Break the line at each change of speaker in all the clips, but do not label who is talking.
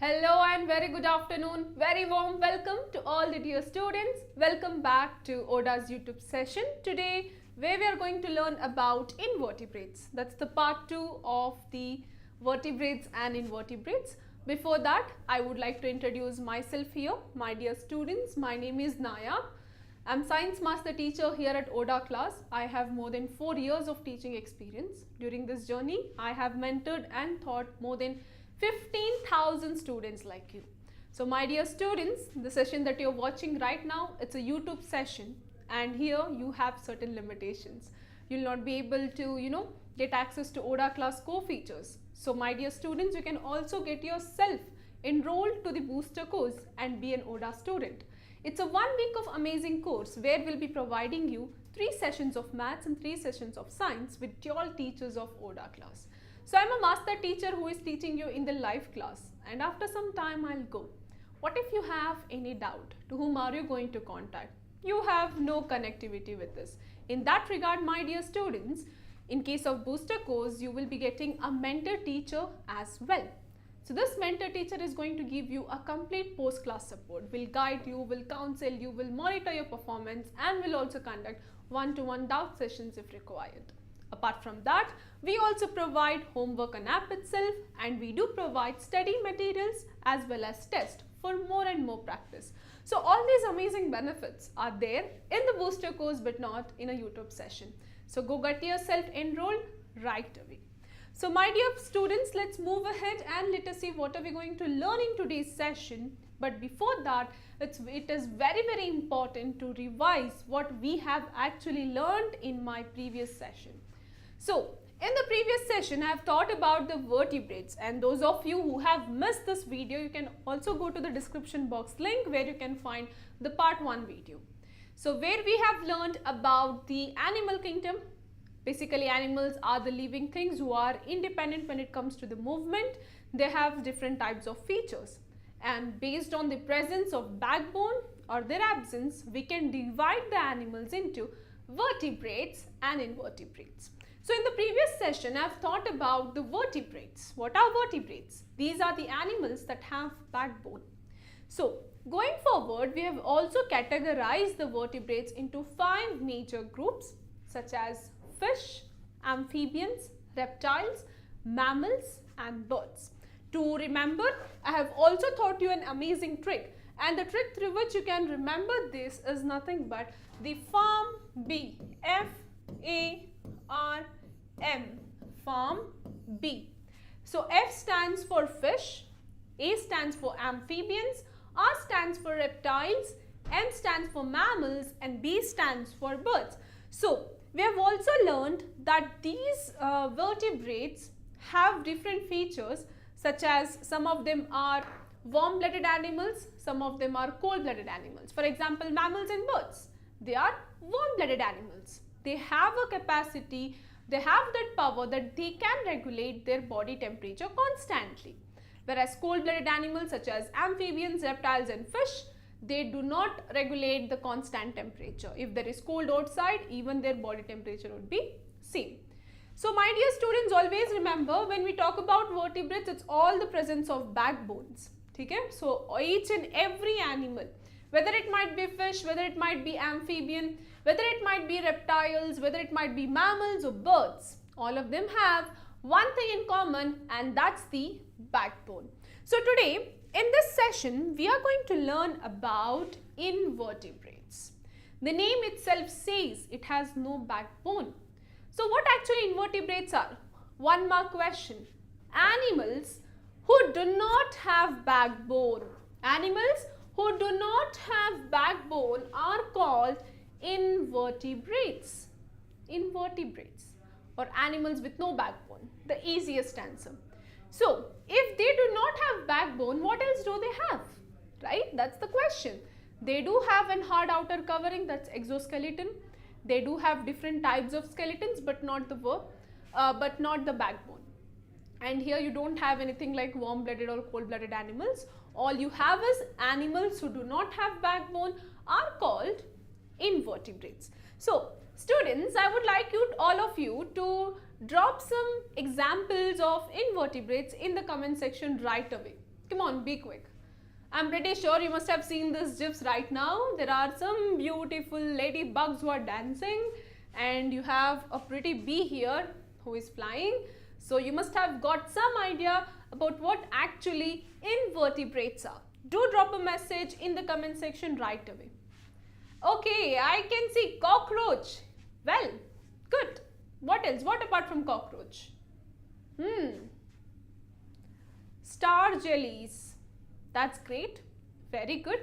Hello and very good afternoon. Very warm welcome to all the dear students. Welcome back to ODA's YouTube session. Today where we are going to learn about invertebrates. That's the part 2 of the vertebrates and invertebrates. Before that, I would like to introduce myself here. My dear students, my name is Naya. I'm Science Master Teacher here at ODA class. I have more than 4 years of teaching experience. During this journey, I have mentored and taught more than 15,000 students like you. So my dear students, the session that you're watching right now, it's a YouTube session and here you have certain limitations. You'll not be able to, get access to ODA class core features. So my dear students, you can also get yourself enrolled to the booster course and be an ODA student. It's a 1 week of amazing course where we'll be providing you 3 sessions of maths and 3 sessions of science with all teachers of ODA class. So I'm a master teacher who is teaching you in the live class and after some time I'll go. What if you have any doubt? To whom are you going to contact? You have no connectivity with this. In that regard, my dear students, in case of booster course, you will be getting a mentor teacher as well. So this mentor teacher is going to give you a complete post-class support, will guide you, will counsel you, will monitor your performance and will also conduct one-to-one doubt sessions if required. Apart from that, we also provide homework on app itself and we do provide study materials as well as tests for more and more practice. So all these amazing benefits are there in the booster course but not in a YouTube session. So go get yourself enrolled right away. So my dear students, let's move ahead and let us see what are we going to learn in today's session. But before that, it is very important to revise what we have actually learned in my previous session. So in the previous session, I have taught about the vertebrates, and those of you who have missed this video, you can also go to the description box link where you can find the part 1 video. So where we have learned about the animal kingdom. Basically, animals are the living things who are independent when it comes to the movement. They have different types of features, and based on the presence of backbone or their absence, we can divide the animals into vertebrates and invertebrates. So in the previous session, I have thought about the vertebrates. What are vertebrates? These are the animals that have backbone. So going forward, we have also categorized the vertebrates into 5 major groups such as fish, amphibians, reptiles, mammals and birds. To remember, I have also taught you an amazing trick, and the trick through which you can remember this is nothing but the form B, F-A-R-M, form B. So F stands for fish, A stands for amphibians, R stands for reptiles, M stands for mammals and B stands for birds. So we have also learned that these vertebrates have different features, such as some of them are warm-blooded animals, some of them are cold-blooded animals. For example, mammals and birds, they are warm-blooded animals. They have a capacity, they have that power that they can regulate their body temperature constantly. Whereas cold-blooded animals such as amphibians, reptiles and fish, they do not regulate the constant temperature. If there is cold outside, even their body temperature would be same. So my dear students, always remember when we talk about vertebrates, it's all the presence of backbones. Okay? So each and every animal, whether it might be fish, whether it might be amphibian, whether it might be reptiles, whether it might be mammals or birds, all of them have one thing in common, and that's the backbone. So today, in this session, we are going to learn about invertebrates. The name itself says it has no backbone. So what actually invertebrates are? One more question. Animals who do not have backbone. Animals who do not have backbone are called invertebrates. Invertebrates, or animals with no backbone. The easiest answer. So, if they do not have backbone, what else do they have? Right? That's the question. They do have an hard outer covering, that's exoskeleton. They do have different types of skeletons, but not the backbone. And here you don't have anything like warm-blooded or cold-blooded animals. All you have is animals who do not have backbone are called invertebrates. So, students, I would like all of you to drop some examples of invertebrates in the comment section right away. Come on, be quick. I'm pretty sure you must have seen this gifs right now. There are some beautiful ladybugs who are dancing and you have a pretty bee here who is flying. So you must have got some idea about what actually invertebrates are. Do drop a message in the comment section right away. Okay, I can see cockroach. Well, good. What else? What apart from cockroach? Star jellies. That's great. Very good.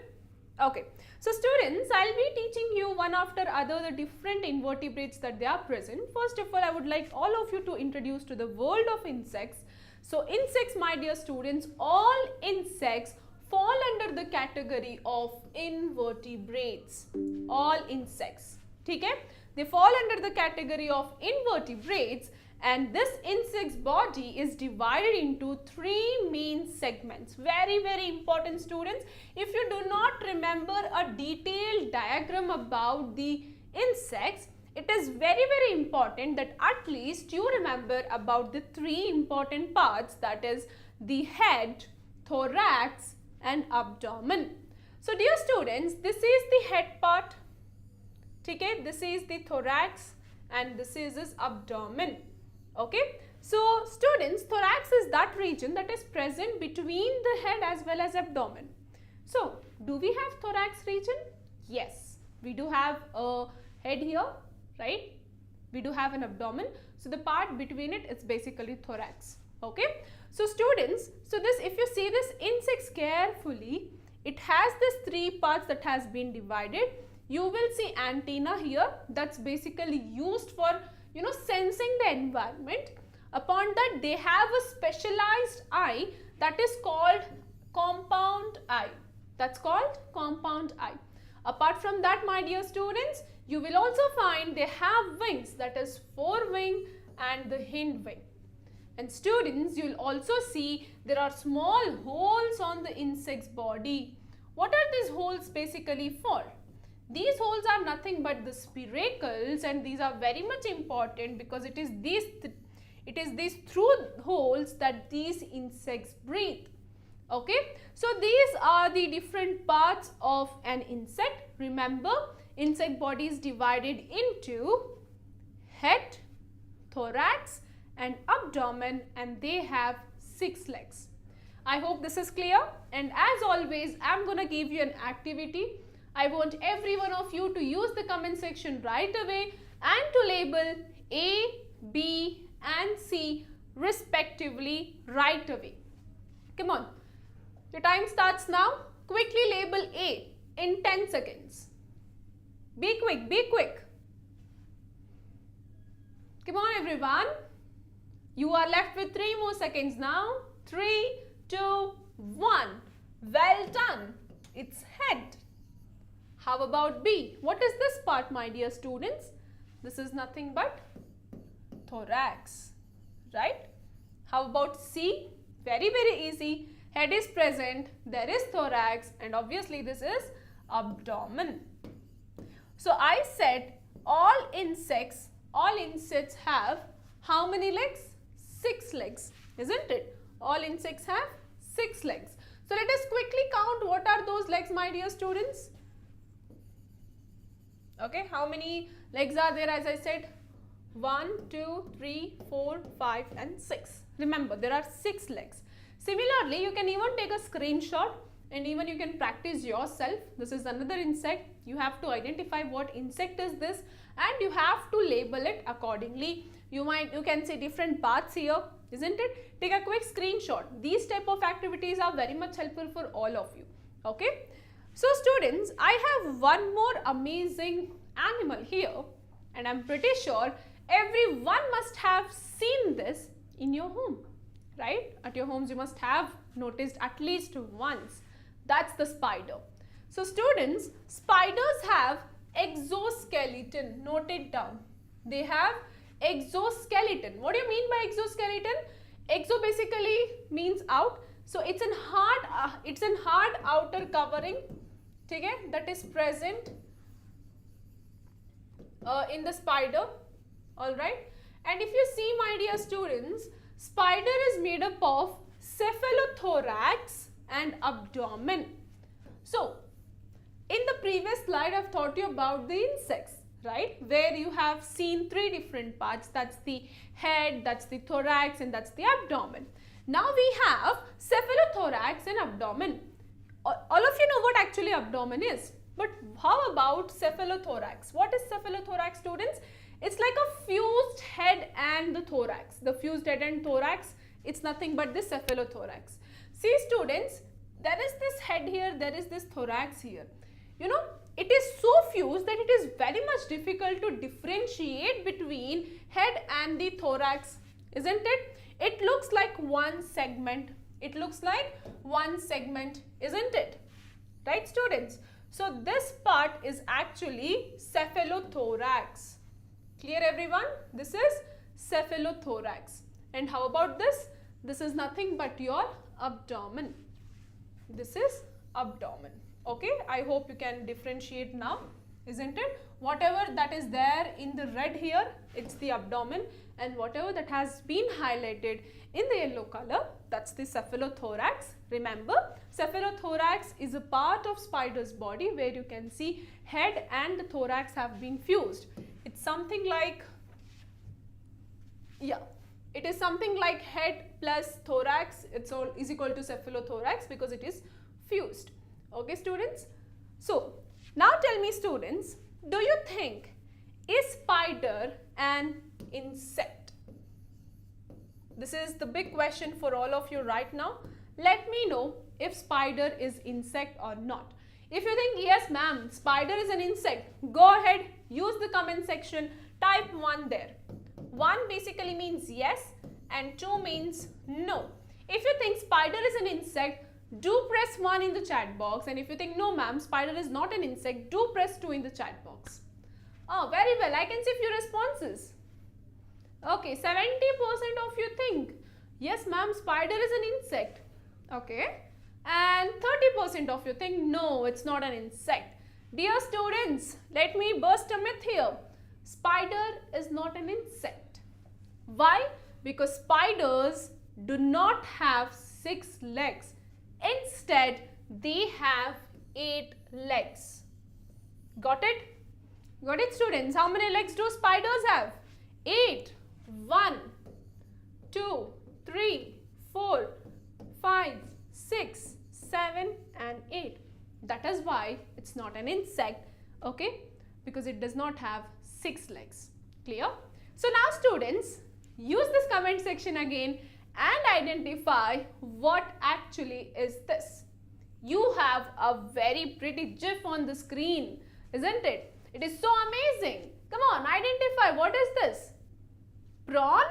Okay. So students, I'll be teaching you one after other the different invertebrates that they are present. First of all, I would like all of you to introduce to the world of insects. So insects, my dear students, all insects fall under the category of invertebrates. All insects. Okay? They fall under the category of invertebrates, and this insect's body is divided into three main segments. Very, very important, students. If you do not remember a detailed diagram about the insects, it is very, very important that at least you remember about the three important parts, that is the head, thorax and abdomen. So dear students, this is the head part, okay, this is the thorax and this is his abdomen. Okay, so students, thorax is that region that is present between the head as well as abdomen. So do we have thorax region? Yes, we do have a head here, right? We do have an abdomen. So the part between it is basically thorax. Okay, so students, so this, if you see this insects carefully, it has this three parts that has been divided. You will see antenna here, that's basically used for sensing the environment. Upon that, they have a specialized eye that is called compound eye. That's called compound eye. Apart from that, my dear students, you will also find they have wings, that is forewing and the hind wing. And students, you will also see there are small holes on the insect's body. What are these holes basically for? These holes are nothing but the spiracles, and these are very much important because it is these through holes that these insects breathe. Okay, so these are the different parts of an insect. Remember, insect body is divided into head, thorax and abdomen, and they have 6 legs. I hope this is clear, and as always, I am going to give you an activity. I want every one of you to use the comment section right away and to label A, B and C respectively right away. Come on. Your time starts now. Quickly label A in 10 seconds. Be quick, be quick. Come on everyone. You are left with 3 more seconds now. 3, 2, 1. Well done. It's head. How about B? What is this part, my dear students? This is nothing but thorax, right? How about C? Very, very easy. Head is present, there is thorax, and obviously this is abdomen. So I said all insects have how many legs? 6 legs, isn't it? All insects have 6 legs. So let us quickly count what are those legs, my dear students. Okay, how many legs are there? As I said, 1, 2, 3, 4, 5 and 6. Remember, there are 6 legs. Similarly, you can even take a screenshot and even you can practice yourself. This is another insect. You have to identify what insect is this and you have to label it accordingly. You can see different parts here, isn't it? Take a quick screenshot. These type of activities are very much helpful for all of you. Okay. So students, I have one more amazing animal here, and I'm pretty sure everyone must have seen this in your home, right? At your homes you must have noticed at least once. That's the spider. So students, spiders have exoskeleton. Note it down. They have exoskeleton. What do you mean by exoskeleton? Exo basically means out. So it's an hard outer covering, okay, that is present in the spider. All right. And if you see, my dear students, spider is made up of cephalothorax, and abdomen. So, in the previous slide, I've taught you about the insects, right? Where you have seen three different parts. That's the head, that's the thorax, and that's the abdomen. Now we have cephalothorax and abdomen. All of you know what actually abdomen is. But how about cephalothorax? What is cephalothorax, students? It's like a fused head and the thorax. The fused head and thorax, it's nothing but the cephalothorax. See students, there is this head here, there is this thorax here. You know, it is so fused that it is very much difficult to differentiate between head and the thorax, isn't it? It looks like one segment. It looks like one segment, isn't it? Right, students? So, this part is actually cephalothorax. Clear, everyone? This is cephalothorax. And how about this? This is nothing but your abdomen. This is abdomen. Okay, I hope you can differentiate now, isn't it? Whatever that is there in the red here, it's the abdomen, and whatever that has been highlighted in the yellow color, that's the cephalothorax. Remember, cephalothorax is a part of spider's body where you can see head and the thorax have been fused. It's something like, yeah, it is something like head plus thorax, is equal to cephalothorax because it is fused. Okay, students? So, now tell me, students, do you think, is spider an insect? This is the big question for all of you right now. Let me know if spider is insect or not. If you think, yes ma'am, spider is an insect, go ahead, use the comment section, type 1 there. 1 basically means yes and 2 means no. If you think spider is an insect, do press 1 in the chat box, and if you think no ma'am, spider is not an insect, do press 2 in the chat box. Oh, very well, I can see few responses. Okay, 70% of you think, yes ma'am, spider is an insect. Okay, and 30% of you think, no, it's not an insect. Dear students, let me burst a myth here. Spider is not an insect. Why? Because spiders do not have 6 legs. Instead, they have 8 legs. Got it? Got it, students? How many legs do spiders have? 8. 1, 2, 3, 4, 5, 6, 7 and 8. That is why it's not an insect, okay? Because it does not have 6 legs. Clear? So now students, use this comment section again and identify what actually is this. You have a very pretty GIF on the screen, isn't it? It is so amazing. Come on, identify. What is this? Prawn?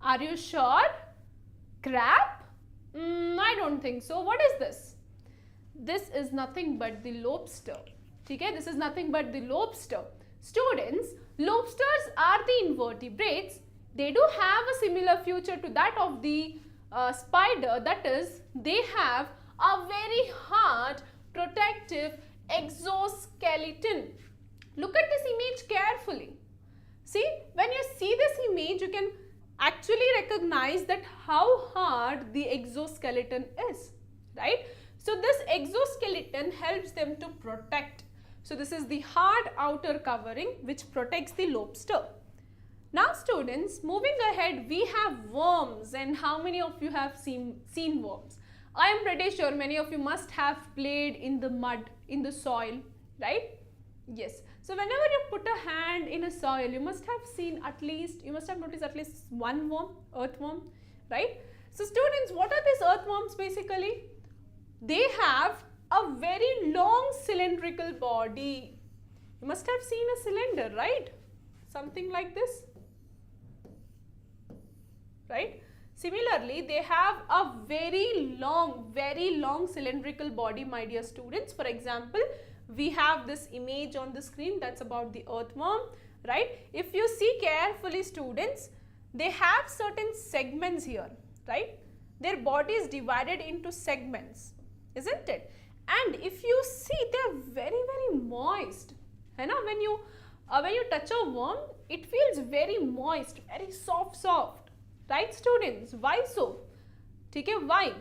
Are you sure? Crab? I don't think so. What is this? This is nothing but the lobster. Okay? This is nothing but the lobster. Students, lobsters are the invertebrates. They do have a similar feature to that of the spider. That is, they have a very hard protective exoskeleton. Look at this image carefully. See, when you see this image, you can actually recognize that how hard the exoskeleton is, right? So this exoskeleton helps them to protect. So this is the hard outer covering which protects the lobster. Now students, moving ahead, we have worms, and how many of you have seen worms? I am pretty sure many of you must have played in the mud, in the soil, right? Yes. So whenever you put a hand in a soil, you must have seen at least, you must have noticed at least one worm, earthworm, right? So students, what are these earthworms basically? They have a very long cylindrical body. You must have seen a cylinder, right? Something like this, right? Similarly, they have a very long cylindrical body, my dear students. For example, we have this image on the screen that's about the earthworm, right? If you see carefully, students, they have certain segments here, right? Their body is divided into segments, isn't it? And if you see, they're very moist. You know, when you touch a worm, it feels very moist, very soft, right students? Why so? Okay, why?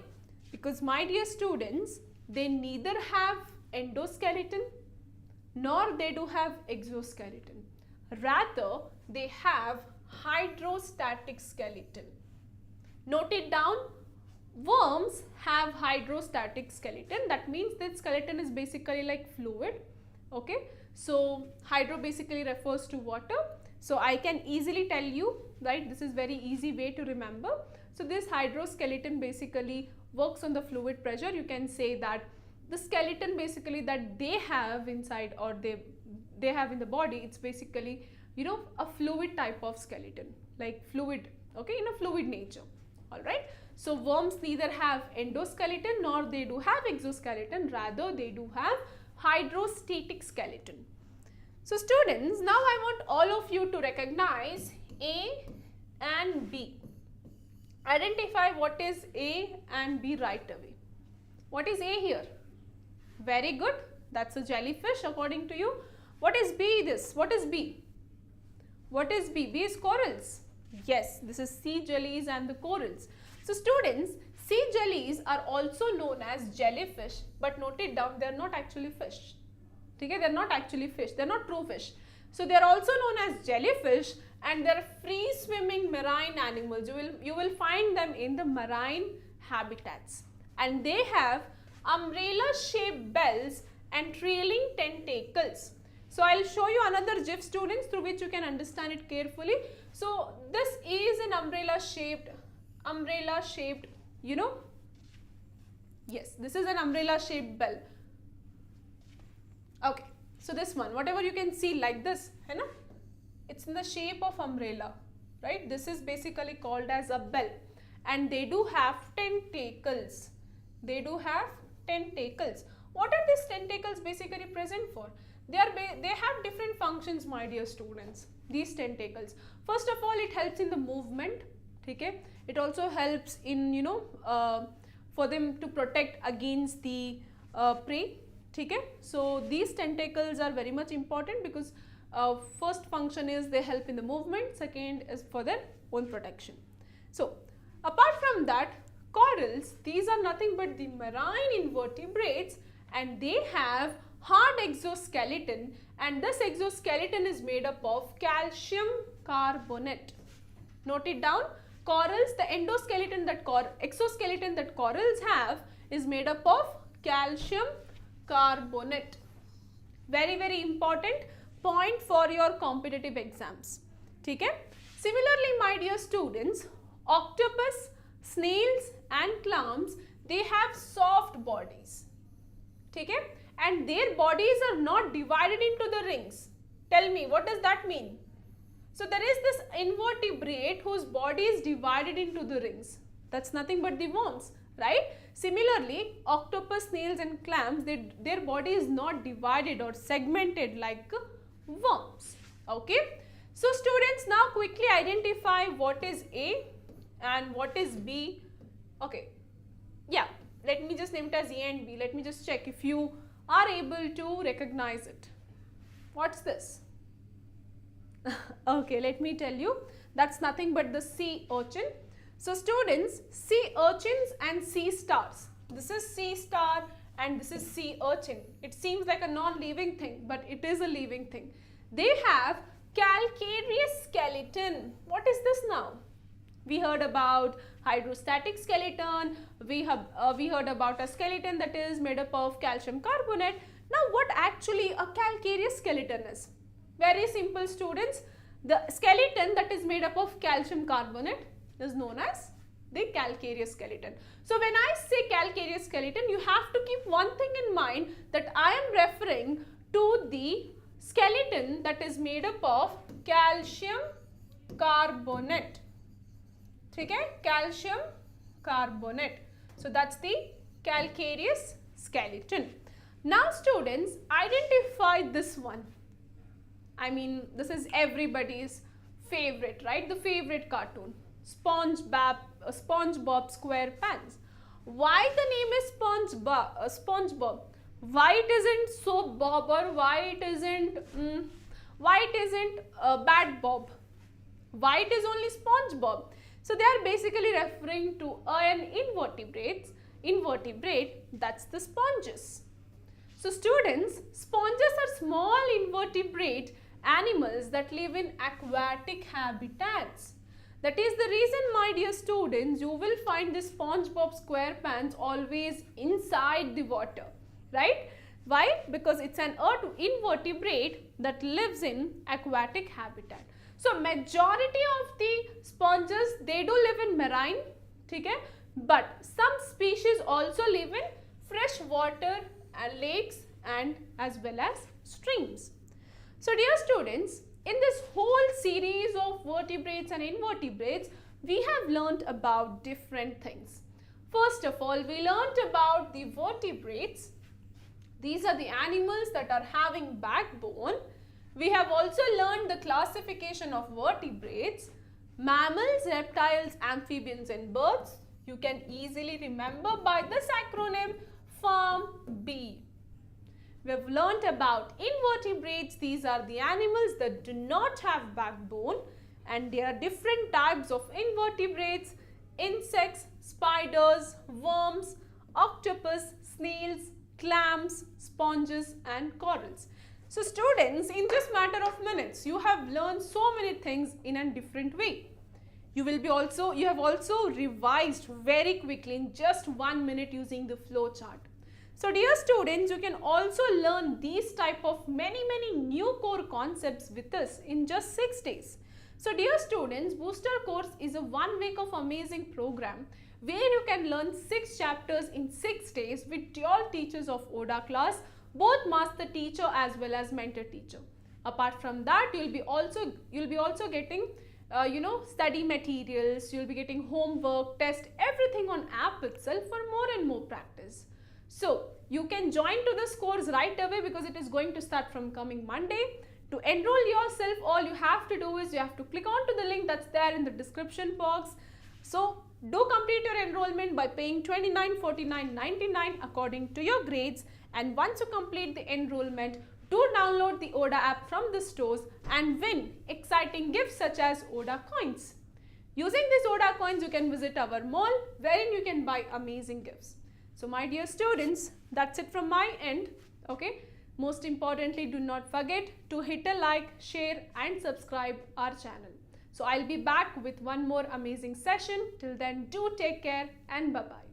Because my dear students, they neither have endoskeleton nor they do have exoskeleton. Rather, they have hydrostatic skeleton. Note it down. Worms have hydrostatic skeleton. That means that skeleton is basically like fluid. Okay. So, hydro basically refers to water. So, I can easily tell you, right, this is very easy way to remember. So, this hydroskeleton basically works on the fluid pressure. You can say that the skeleton basically that they have inside, or they have in the body, it's basically, you know, a fluid type of skeleton, like fluid, okay, in a fluid nature. Alright. So, worms neither have endoskeleton nor they do have exoskeleton, rather they do have hydrostatic skeleton. So, students, now I want all of you to recognize A and B. Identify what is A and B right away. What is A here? Very good. That's a jellyfish according to you. What is B this? What is B? What is B? B is corals. Yes, this is sea jellies and the corals. So, students, sea jellies are also known as jellyfish, but note it down, they are not actually fish. Okay, they are not actually fish, they are not true fish. So, they are also known as jellyfish, and they are free swimming marine animals. You will find them in the marine habitats, and they have umbrella shaped bells and trailing tentacles. So, I will show you another GIF, students, through which you can understand it carefully. So, this is an umbrella shaped, you know, yes, this is an umbrella shaped bell. Okay, so this one, whatever you can see like this, है ना? It's in the shape of umbrella, right? This is basically called as a bell, and they do have tentacles. They do have tentacles. What are these tentacles basically present for? They have different functions, my dear students. These tentacles. First of all, it helps in the movement. Okay? It also helps in, you know, for them to protect against the prey. Okay? So these tentacles are very much important because first function is they help in the movement. Second is for their own protection. So apart from that, corals, these are nothing but the marine invertebrates, and they have hard exoskeleton, and this exoskeleton is made up of calcium carbonate. Note it down. Corals, the exoskeleton that corals have is made up of calcium carbonate. Very, very important point for your competitive exams. Okay? Similarly, my dear students, octopus, snails and clams, they have soft bodies. Okay? And their bodies are not divided into the rings. Tell me, what does that mean? So, there is this invertebrate whose body is divided into the rings. That's nothing but the worms, right? Similarly, octopus, snails and clams, their body is not divided or segmented like worms. Okay? So, students, now quickly identify what is A and what is B. Okay. Yeah, let me just name it as A and B. Let me just check if you are able to recognize it. What's this? Okay, let me tell you, that's nothing but the sea urchin. So, students, sea urchins and sea stars. This is sea star and this is sea urchin. It seems like a non-living thing, but it is a living thing. They have calcareous skeleton. What is this now? We heard about hydrostatic skeleton. We heard about a skeleton that is made up of calcium carbonate. Now, what actually a calcareous skeleton is? Very simple, students. The skeleton that is made up of calcium carbonate is known as the calcareous skeleton. So, when I say calcareous skeleton, you have to keep one thing in mind, that I am referring to the skeleton that is made up of calcium carbonate. Okay? Calcium carbonate. So, that's the calcareous skeleton. Now, students, identify this one. I mean, this is everybody's favorite, right? The favorite cartoon, SpongeBob SquarePants. Why the name is SpongeBob? Why it isn't Soap Bob, or why it isn't Bad Bob? Why it is only SpongeBob? So they are basically referring to an invertebrates. invertebrate, that's the sponges. So students, sponges are small invertebrate animals that live in aquatic habitats. That is the reason, my dear students, you will find the SpongeBob SquarePants always inside the water, right? Why? Because it's an invertebrate that lives in aquatic habitat. So majority of the sponges, they do live in marine, okay? But some species also live in fresh water and lakes and as well as streams. So dear students, in this whole series of vertebrates and invertebrates, we have learnt about different things. First of all, we learnt about the vertebrates. These are the animals that are having backbone. We have also learned the classification of vertebrates, mammals, reptiles, amphibians and birds. You can easily remember by this acronym FARM-B. We have learnt about invertebrates. These are the animals that do not have backbone, and there are different types of invertebrates: insects, spiders, worms, octopus, snails, clams, sponges and corals. So students, in just matter of minutes, you have learned so many things in a different way. You have also revised very quickly in just 1 minute using the flow chart. So dear students, you can also learn these type of many new core concepts with us in just 6 days. So dear students, Booster course is a 1 week of amazing program where you can learn 6 chapters in 6 days with your teachers of ODA class, both master teacher as well as mentor teacher. Apart from that, you'll be also getting study materials, you'll be getting homework, test, everything on app itself for more and more practice. So you can join to this course right away because it is going to start from coming Monday. To enroll yourself, all you have to do is you have to click onto the link that's there in the description box. So do complete your enrollment by paying $29, $49, $99 according to your grades, and once you complete the enrollment, do download the ODA app from the stores and win exciting gifts such as ODA coins. Using these ODA coins, you can visit our mall wherein you can buy amazing gifts. So my dear students, that's it from my end. Okay. Most importantly, do not forget to hit a like, share and subscribe our channel. So I'll be back with one more amazing session. Till then, do take care and bye-bye.